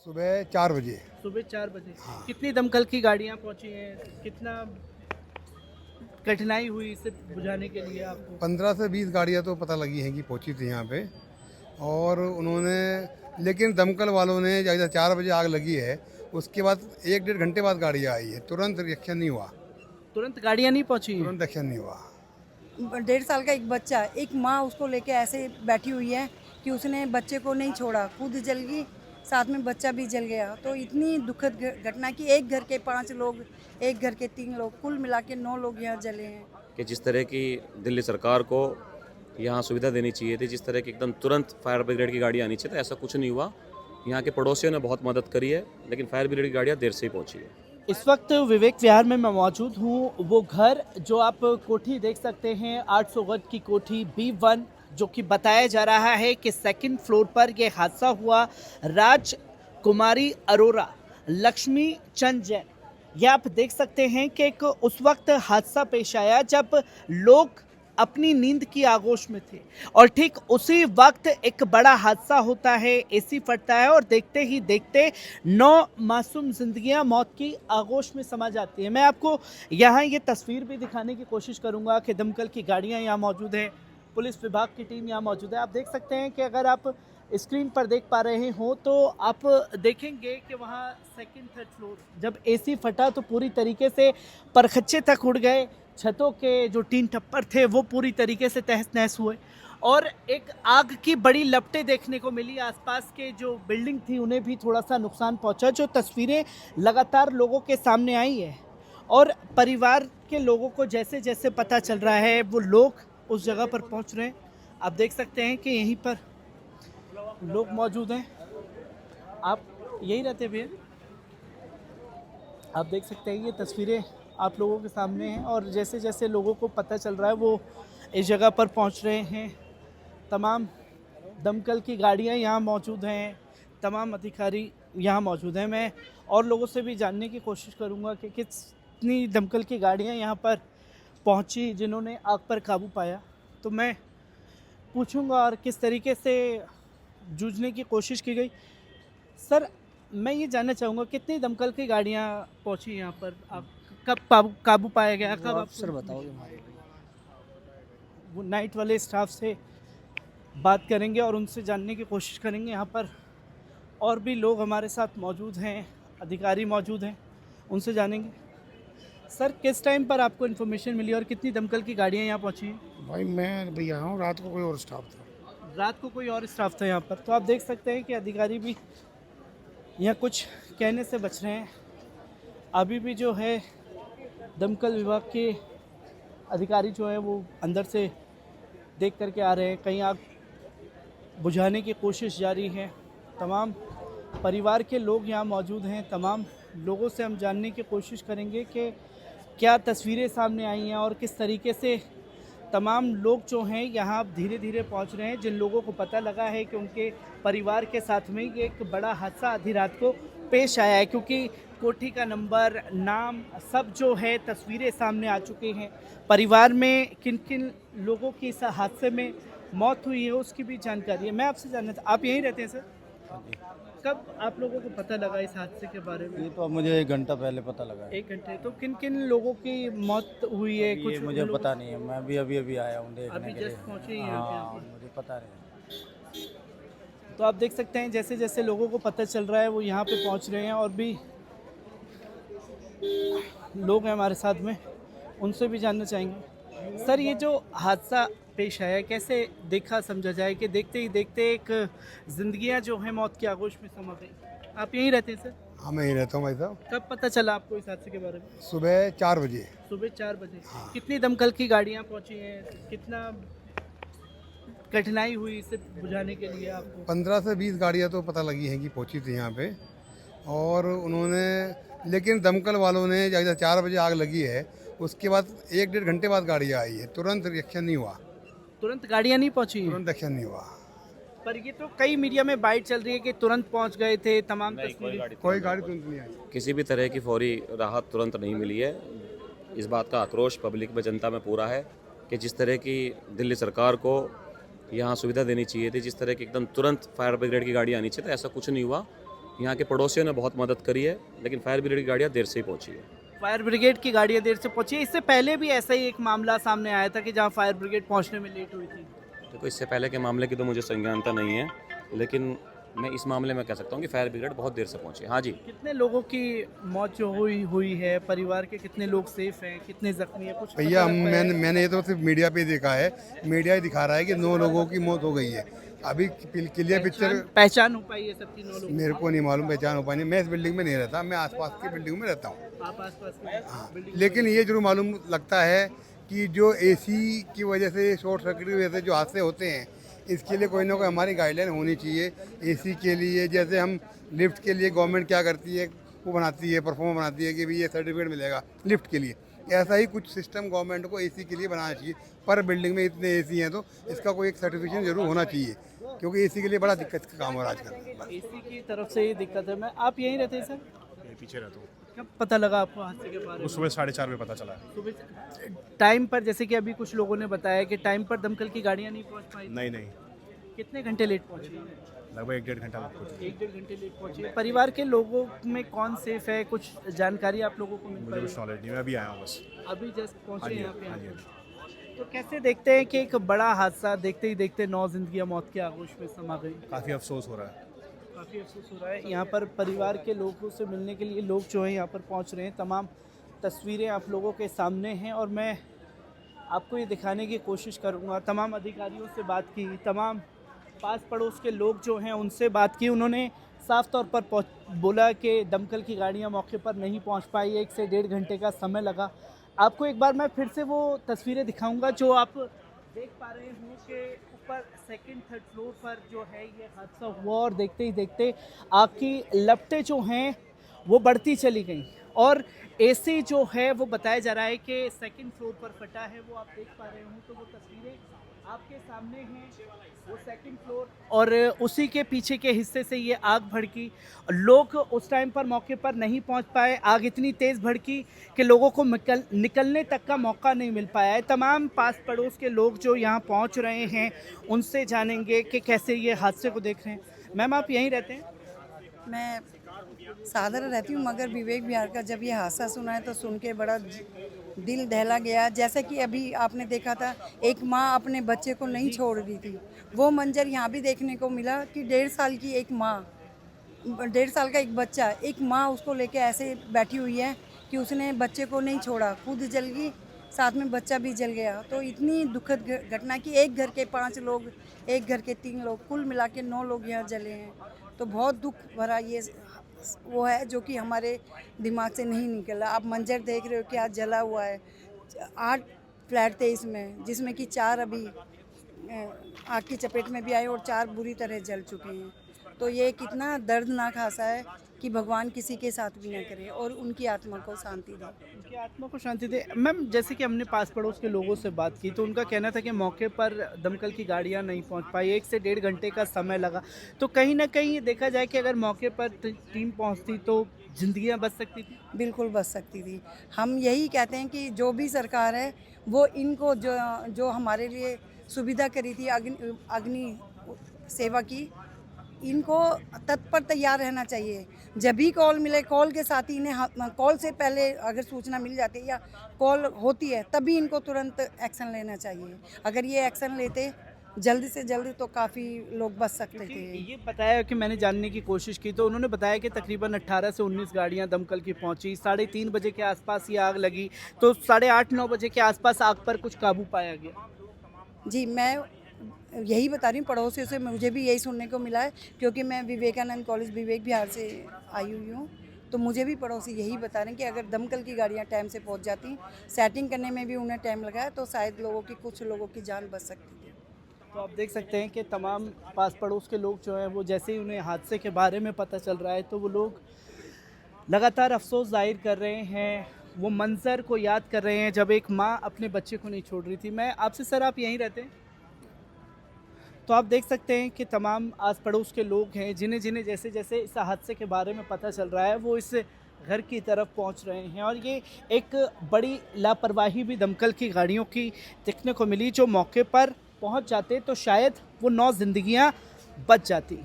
सुबह 4 बजे। सुबह 4 बजे। हाँ। कितनी दमकल की गाड़ियाँ पहुँची हैं? कितना कठिनाई हुई इसे बुझाने के लिए आपको? 15 से 20 गाड़ियाँ तो पता लगी हैं कि पहुंची थी यहाँ पे। और उन्होंने, लेकिन दमकल वालों ने जैसे 4 बजे आग लगी है, उसके बाद 1 डेढ़ घंटे बाद गाड़ियाँ आई है, तुरंत रिएक्शन नहीं हुआ। तुरंत गाड़ियाँ नहीं पहुँची हैं? तुरंत एक्शन नहीं हुआ। 1.5 साल का एक बच्चा, एक माँ उसको लेके ऐसे बैठी हुई है कि उसने बच्चे को नहीं छोड़ा, खुद जल गई, साथ में बच्चा भी जल गया। तो इतनी दुखद घटना कि एक घर के 5 लोग, एक घर के 3 लोग, कुल मिला के 9 लोग यहाँ जले हैं। कि जिस तरह की दिल्ली सरकार को यहाँ सुविधा देनी चाहिए थी, जिस तरह की एकदम तुरंत फायर ब्रिगेड की गाड़ी आनी चाहिए थी, ऐसा कुछ नहीं हुआ। यहाँ के पड़ोसियों ने बहुत मदद करी है, लेकिन फायर ब्रिगेड की गाड़ियाँ देर से ही पहुँची है। इस वक्त विवेक विहार में मैं मौजूद हूँ। वो घर जो आप कोठी देख सकते हैं, 800 गज की कोठी B1, जो कि बताया जा रहा है कि सेकंड फ्लोर पर यह हादसा हुआ। राजकुमारी अरोरा, लक्ष्मी चंद जैन, ये आप देख सकते हैं कि एक उस वक्त हादसा पेश आया जब लोग अपनी नींद की आगोश में थे और ठीक उसी वक्त एक बड़ा हादसा होता है, एसी फटता है और देखते ही देखते 9 मासूम जिंदगियां मौत की आगोश में समा जाती है। मैं आपको यहाँ ये तस्वीर भी दिखाने की कोशिश करूँगा कि दमकल की गाड़ियाँ यहाँ मौजूद हैं, पुलिस विभाग की टीम यहाँ मौजूद है। आप देख सकते हैं कि अगर आप स्क्रीन पर देख पा रहे हो तो आप देखेंगे कि वहाँ सेकंड थर्ड फ्लोर जब एसी फटा तो पूरी तरीके से परखच्चे तक उड़ गए, छतों के जो टीन टप्पर थे वो पूरी तरीके से तहस नहस हुए और एक आग की बड़ी लपटें देखने को मिली। आसपास के जो बिल्डिंग थी उन्हें भी थोड़ा सा नुकसान पहुंचा। जो तस्वीरें लगातार लोगों के सामने आई है और परिवार के लोगों को जैसे जैसे पता चल रहा है वो लोग उस जगह पर पहुंच रहे हैं। आप देख सकते हैं कि यहीं पर लोग मौजूद हैं। आप यही रहते भैया? आप देख सकते हैं ये तस्वीरें आप लोगों के सामने हैं और जैसे जैसे लोगों को पता चल रहा है वो इस जगह पर पहुंच रहे हैं। तमाम दमकल की गाड़ियां यहाँ मौजूद हैं, तमाम अधिकारी यहाँ मौजूद हैं। मैं और लोगों से भी जानने की कोशिश करूँगा कि कितनी दमकल की गाड़ियाँ यहाँ पर पहुँची जिन्होंने आग पर काबू पाया, तो मैं पूछूंगा और किस तरीके से जूझने की कोशिश की गई। सर, मैं ये जानना चाहूँगा कितनी दमकल की गाड़ियाँ पहुँची यहाँ पर, आप कब काबू पाया गया, कब आप सर बताओगे हमारे वो नाइट वाले स्टाफ से बात करेंगे और उनसे जानने की कोशिश करेंगे। यहाँ पर और भी लोग हमारे साथ मौजूद हैं, अधिकारी मौजूद हैं, उनसे जानेंगे। सर, किस टाइम पर आपको इन्फॉर्मेशन मिली और कितनी दमकल की गाड़ियाँ यहाँ पहुँची हैं? भाई मैं भैया हूँ, रात को कोई और स्टाफ था। रात को कोई और स्टाफ था यहाँ पर, तो आप देख सकते हैं कि अधिकारी भी यहाँ कुछ कहने से बच रहे हैं। अभी भी जो है दमकल विभाग के अधिकारी जो है वो अंदर से देख करके आ रहे हैं, कहीं आग बुझाने की कोशिश जारी है। तमाम परिवार के लोग यहाँ मौजूद हैं, तमाम लोगों से हम जानने की कोशिश करेंगे कि क्या तस्वीरें सामने आई हैं और किस तरीके से तमाम लोग जो हैं यहाँ धीरे धीरे पहुँच रहे हैं। जिन लोगों को पता लगा है कि उनके परिवार के साथ में ये एक बड़ा हादसा आधी रात को पेश आया है, क्योंकि कोठी का नंबर, नाम, सब जो है तस्वीरें सामने आ चुकी हैं। परिवार में किन किन लोगों की इस हादसे में मौत हुई है उसकी भी जानकारी है। मैं आपसे जानना था, आप यहीं रहते हैं सर? कब आप लोगों को पता लगा इस हादसे के बारे में? ये तो अब मुझे 1 घंटा पहले पता लगा है। 1 घंटे। तो किन किन लोगों की मौत हुई है? ये कुछ मुझे लोगों- पता नहीं है, मैं भी अभी आया हूँ देखने अभी के लिए। जस्ट पहुँचे ही हैं यहाँ हाँ, पे। मुझे पता नहीं। तो आप देख सकते हैं जैसे जैसे लोगों को पता चल रहा है वो यहाँ पे पहुँच रहे हैं और भी लोग हैं हमारे साथ में, उनसे भी जानना चाहेंगे। सर, ये जो हादसा पेश आया कैसे देखा समझा जाए कि देखते ही देखते एक जिंदगियां जो हैं मौत की आगोश में समा गई? आप यहीं रहते हैं सर? हाँ, मैं ही रहता हूँ भाई साहब। कब पता चला आपको इस हादसे के बारे में? सुबह 4 बजे। सुबह 4 बजे। हाँ। कितनी दमकल की गाड़ियाँ पहुँची हैं? कितना कठिनाई हुई इसे बुझाने के लिए आपको? 15 से 20 गाड़ियाँ तो पता लगी हैं कि पहुंची थी यहाँ पे। और उन्होंने, लेकिन दमकल वालों ने जैसे 4 बजे आग लगी है, उसके बाद 1 डेढ़ घंटे बाद गाड़ियाँ आई है, तुरंत रिएक्शन नहीं हुआ। तुरंत गाड़ियाँ नहीं पहुँची हैं? तुरंत एक्शन नहीं हुआ। पर ये तो कई मीडिया में बाइट चल रही है कि तुरंत पहुंच गए थे, तमाम तस्वीरें। कोई गाड़ी तुरंत नहीं आई। किसी भी तरह की फौरी राहत तुरंत नहीं मिली है। इस बात का आक्रोश पब्लिक में, जनता में पूरा है कि जिस तरह की दिल्ली सरकार को यहाँ सुविधा देनी चाहिए थी, जिस तरह की एकदम तुरंत फायर ब्रिगेड की गाड़ी आनी चाहिए थी, ऐसा कुछ नहीं हुआ। यहाँ के पड़ोसियों ने बहुत मदद करी है, लेकिन फायर ब्रिगेड की गाड़ियाँ देर से ही पहुँची है। फायर ब्रिगेड की गाड़ियाँ देर से पहुंची। इससे पहले भी ऐसा ही एक मामला सामने आया था कि जहां फायर ब्रिगेड पहुंचने में लेट हुई थी। देखो, इससे पहले के मामले की तो मुझे संज्ञानता नहीं है, लेकिन मैं इस मामले में कह सकता हूँ कि फायर ब्रिगेड बहुत देर से पहुँची है। हाँ जी। कितने लोगों की मौत जो हुई है, परिवार के कितने लोग सेफ हैं, कितने जख्मी हैं, कुछ पता भैया लग पाया है? मैंने ये तो सिर्फ मीडिया पे देखा है। मीडिया ही दिखा रहा है कि 9 लोगों की मौत हो गई है। अभी क्लियर पिक्चर पहचान हो पाई है सबकी 9 लोगों मेरे को नहीं मालूम, पहचान हो पानी। मैं इस बिल्डिंग में नहीं रहता, मैं आसपास की बिल्डिंग में रहता हूँ। की? आप आसपास के बिल्डिंग लेकिन ये जरूर मालूम लगता है कि जो एसी की वजह से, शॉर्ट सर्किट की वजह से जो हादसे होते हैं, इसके लिए कोई ना कोई हमारी गाइडलाइन होनी चाहिए। एसी के लिए जैसे हम लिफ्ट के लिए गवर्नमेंट क्या करती है, वो बनाती है, परफॉर्म बनाती है कि भाई ये सर्टिफिकेट मिलेगा लिफ्ट के लिए। ऐसा ही कुछ सिस्टम गवर्नमेंट को एसी के लिए बनाना चाहिए। पर बिल्डिंग में इतने एसी हैं तो इसका कोई एक सर्टिफिकेशन जरूर होना चाहिए, क्योंकि एसी के लिए बड़ा दिक्कत का काम हो रहा है आजकल। एसी की तरफ से ये दिक्कत है। मैं आप यहीं रहते हैं सर? पीछे रहता हूँ। कब पता लगा आपको हादसे के बारे में? वो सुबह 4:30 बजे पता चला। सुबह टाइम पर, जैसे कि अभी कुछ लोगों ने बताया कि टाइम पर दमकल की गाड़ियाँ नहीं पहुँच पाई। नहीं, कितने घंटे लेट पहुँची? लगभग 1-1.5 घंटा लग पहुँची। 1-1.5 घंटे लेट पहुँची। परिवार के लोगों में कौन सेफ है, कुछ जानकारी आप लोगों को मिल मुझे पाई? कुछ नॉलेज नहीं, मैं अभी आया हूँ बस। अभी जस्ट हाँ पहुँचे जी, यहाँ पे हाँ जी, आप। हाँ जी। तो कैसे देखते हैं कि एक बड़ा हादसा देखते ही देखते 9 जिंदगियां मौत के आगोश में समा गई? काफ़ी अफसोस हो रहा है। काफ़ी अफसोस हो रहा है। यहाँ पर परिवार के लोगों से मिलने के लिए लोग जो हैं यहाँ पर पहुँच रहे हैं। तमाम तस्वीरें आप लोगों के सामने हैं और मैं आपको ये दिखाने की कोशिश करूँगा। तमाम अधिकारियों से बात की, तमाम पास पड़ोस के लोग जो हैं उनसे बात की। उन्होंने साफ तौर पर बोला कि दमकल की गाड़ियाँ मौके पर नहीं पहुँच पाई। 1 से 1.5 घंटे का समय लगा। आपको एक बार मैं फिर से वो तस्वीरें दिखाऊंगा जो आप देख पा रहे हो कि ऊपर 2nd 3rd फ्लोर पर जो है ये हादसा हुआ और देखते ही देखते आग की लपटें जो हैं वो बढ़ती चली गई और एसी जो है वो बताया जा रहा है कि 2nd फ्लोर पर फटा है। वो आप देख पा रहे हो, तो वो तस्वीरें आपके सामने हैं, वो 2nd फ्लोर और उसी के पीछे के हिस्से से ये आग भड़की। लोग उस टाइम पर मौके पर नहीं पहुंच पाए। आग इतनी तेज़ भड़की कि लोगों को निकलने तक का मौका नहीं मिल पाया है। तमाम पास पड़ोस के लोग जो यहाँ पहुँच रहे हैं उनसे जानेंगे कि कैसे ये हादसे को देख रहे हैं। मैम, आप यहीं रहते हैं? मैं साधारण रहती हूँ, मगर विवेक विहार का जब ये हादसा सुना है तो सुन के बड़ा दिल दहला गया। जैसे कि अभी आपने देखा था, एक माँ अपने बच्चे को नहीं छोड़ रही थी, वो मंजर यहाँ भी देखने को मिला कि 1.5 साल की एक माँ, 1.5 साल का एक बच्चा, एक माँ उसको लेके ऐसे बैठी हुई है कि उसने बच्चे को नहीं छोड़ा, खुद जल गई, साथ में बच्चा भी जल गया। तो इतनी दुखद घटना कि एक घर के 5 लोग, एक घर के 3 लोग, कुल मिला के 9 लोग यहाँ जले हैं। तो बहुत दुख भरा ये वो है जो कि हमारे दिमाग से नहीं निकला। आप मंजर देख रहे हो क्या जला हुआ है। 8 फ्लैट थे इसमें, जिसमें कि 4 अभी आग की चपेट में भी आए और 4 बुरी तरह जल चुके हैं। तो ये कितना दर्दनाक हादसा है कि भगवान किसी के साथ भी ना करे और उनकी आत्मा को शांति दे। उनकी आत्मा को शांति दे। मैम, जैसे कि हमने पास पड़ोस के लोगों से बात की तो उनका कहना था कि मौके पर दमकल की गाड़ियां नहीं पहुंच पाई, 1 से 1.5 घंटे का समय लगा। तो कहीं ना कहीं देखा जाए कि अगर मौके पर टीम पहुंचती तो जिंदगियां बच सकती थी। बिल्कुल बच सकती थी। हम यही कहते हैं कि जो भी सरकार है वो इनको जो हमारे लिए सुविधा करी थी अग्नि सेवा की, इनको तत्पर तैयार रहना चाहिए। जब भी कॉल मिले, कॉल के साथ ही इन्हें, कॉल से पहले अगर सूचना मिल जाती है या कॉल होती है तभी इनको तुरंत एक्शन लेना चाहिए। अगर ये एक्शन लेते जल्दी से जल्दी तो काफ़ी लोग बच सकते थे। ये बताया कि मैंने जानने की कोशिश की तो उन्होंने बताया कि तकरीबन 18 से 19 गाड़ियां दमकल की पहुंची। 3:30 बजे के आसपास ये आग लगी तो 8:30-9 बजे के आसपास आग पर कुछ काबू पाया गया। जी, मैं यही बता रही हूँ, पड़ोसियों से मुझे भी यही सुनने को मिला है, क्योंकि मैं विवेकानंद कॉलेज विवेक विहार से आई हुई हूँ। तो मुझे भी पड़ोसी यही बता रहे हैं कि अगर दमकल की गाड़ियाँ टाइम से पहुँच जाती, सेटिंग करने में भी उन्हें टाइम लगा तो शायद कुछ लोगों की जान बच सकती थी। तो आप देख सकते हैं कि तमाम पास पड़ोस के लोग जो हैं वो जैसे ही उन्हें हादसे के बारे में पता चल रहा है तो वो लोग लगातार अफसोस जाहिर कर रहे हैं, वो मंज़र को याद कर रहे हैं जब एक माँ अपने बच्चे को नहीं छोड़ रही थी। मैं आपसे, सर, आप यहीं रहते हैं? तो आप देख सकते हैं कि तमाम आस पड़ोस के लोग हैं जिन्हें जिन्हें जैसे जैसे इस हादसे के बारे में पता चल रहा है वो इस घर की तरफ पहुंच रहे हैं और ये एक बड़ी लापरवाही भी दमकल की गाड़ियों की देखने को मिली। जो मौके पर पहुंच जाते तो शायद वो 9 जिंदगियां बच जाती।